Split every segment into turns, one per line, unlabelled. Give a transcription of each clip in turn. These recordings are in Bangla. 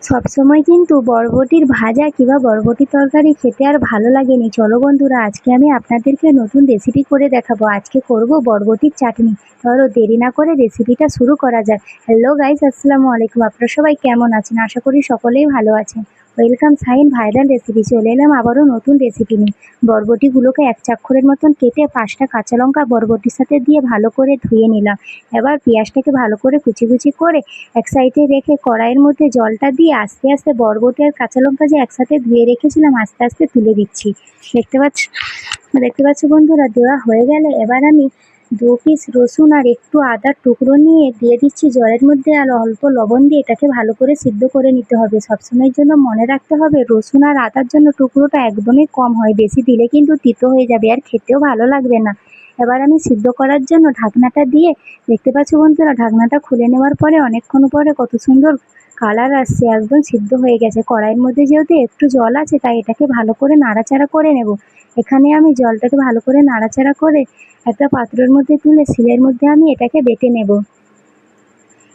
সবসময় কিন্তু বরবটির ভাজা কিংবা বরবটির তরকারি খেতে আর ভালো লাগেনি। চলো বন্ধুরা, আজকে আমি আপনাদেরকে নতুন রেসিপি করে দেখাবো। আজকে করব বরবটির চাটনি। ধরো দেরি না করে রেসিপিটা শুরু করা যাক। হ্যালো গাইস, আসসালামু আলাইকুম। আপনারা সবাই কেমন আছেন? আশা করি সকলেই ভালো আছেন। Welcome sign viral recipe. চলে এলাম আবারও নতুন রেসিপি নিয়ে। বরবটিগুলোকে এক চাক্ষুরের মতন কেটে 5টা কাঁচা লঙ্কা বরবটির সাথে দিয়ে ভালো করে ধুয়ে নিলাম। এবার পেঁয়াজটাকে ভালো করে কুচি কুচি করে এক সাইডে রেখে কড়াইয়ের মধ্যে জলটা দিয়ে আস্তে আস্তে বরবটি আর কাঁচা লঙ্কা যে একসাথে ধুয়ে রেখেছিলাম আস্তে আস্তে তুলে দিচ্ছি। দেখতে পাচ্ছ বন্ধুরা, দেওয়া হয়ে গেলে এবার আমি 2 পিস রসুন আর একটু আদার টুকরো নিয়ে দিয়ে দিচ্ছি জলের মধ্যে, আর অল্প লবণ দিয়ে এটাকে ভালো করে সিদ্ধ করে নিতে হবে। সবসময়ের জন্য মনে রাখতে হবে রসুন আর আদার জন্য টুকরোটা একদমই কম হয়, বেশি দিলে কিন্তু তিতো হয়ে যাবে আর খেতেও ভালো লাগবে না। এবার আমি সিদ্ধ করার জন্য ঢাকনাটা দিয়ে, দেখতে পাচ্ছ বন্ধুরা, ঢাকনাটা খুলে নেওয়ার পরে অনেকক্ষণ পরে কত সুন্দর কালার আসছে, একদম সিদ্ধ হয়ে গেছে। কড়াইয়ের মধ্যে যেহেতু একটু জল আছে তাই এটাকে ভালো করে নাড়াচাড়া করে নেব। এখানে আমি জলটাকে ভালো করে নাড়াচাড়া করে একটা পাত্রের মধ্যে তুলে শিলের মধ্যে আমি এটাকে বেটে নেব।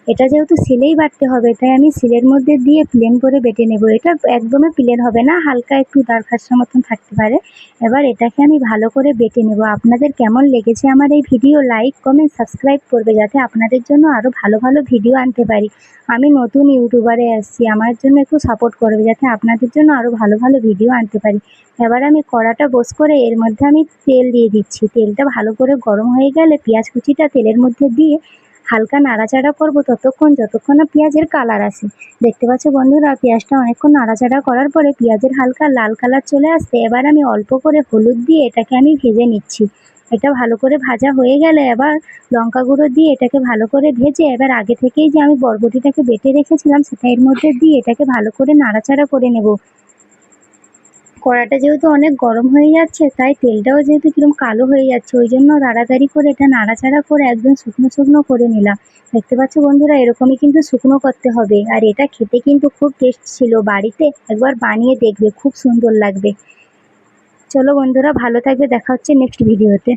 এটা যেহেতু শিলেই বাটতে হবে তাই আমি শিলের মধ্যে দিয়ে প্লেন করে বেটে নেব। এটা একদমই প্লেন হবে না, হালকা একটু দাঁড় খাসা মতন থাকতে পারে। এবার এটাকে আমি ভালো করে বেটে নেব। আপনাদের কেমন লেগেছে আমার এই ভিডিও, লাইক কমেন্ট সাবস্ক্রাইব করবে যাতে আপনাদের জন্য আরও ভালো ভালো ভিডিও আনতে পারি। আমি নতুন ইউটিউবারে আসছি, আমার জন্য একটু সাপোর্ট করবে যাতে আপনাদের জন্য আরও ভালো ভালো ভিডিও আনতে পারি। এবার আমি কড়াটা বস করে এর মধ্যে আমি তেল দিয়ে দিচ্ছি। তেলটা ভালো করে গরম হয়ে গেলে পেঁয়াজ কুচিটা তেলের মধ্যে দিয়ে হালকা নাড়াচাড়া করব ততক্ষণ যতক্ষণ না পেঁয়াজের কালার আসে। দেখতে পাচ্ছ বন্ধুরা, পেঁয়াজটা অনেকক্ষণ নাড়াচাড়া করার পরে পেঁয়াজের হালকা লাল কালার চলে আসছে। এবার আমি অল্প করে হলুদ দিয়ে এটাকে আমি ভেজে নিচ্ছি। এটা ভালো করে ভাজা হয়ে গেলে এবার লঙ্কা গুঁড়ো দিয়ে এটাকে ভালো করে ভেজে এবার আগে থেকেই যে আমি বরবটিটাকে বেটে রেখেছিলাম সেটা এর মধ্যে দিয়ে এটাকে ভালো করে নাড়াচাড়া করে নেব। কড়াটা যেহেতু অনেক গরম হয়ে যাচ্ছে তাই তেলটাও যেহেতু কিরকম কালো হয়ে যাচ্ছে, ওই জন্য তাড়াতাড়ি করে এটা নাড়াচাড়া করে একদম শুকনো শুকনো করে নিলাম। দেখতে পাচ্ছ বন্ধুরা, এরকমই কিন্তু শুকনো করতে হবে। আর এটা খেতে কিন্তু খুব টেস্ট ছিল, বাড়িতে একবার বানিয়ে দেখবে, খুব সুন্দর লাগবে। চলো বন্ধুরা, ভালো থাকবে, দেখা হচ্ছে নেক্সট ভিডিওতে।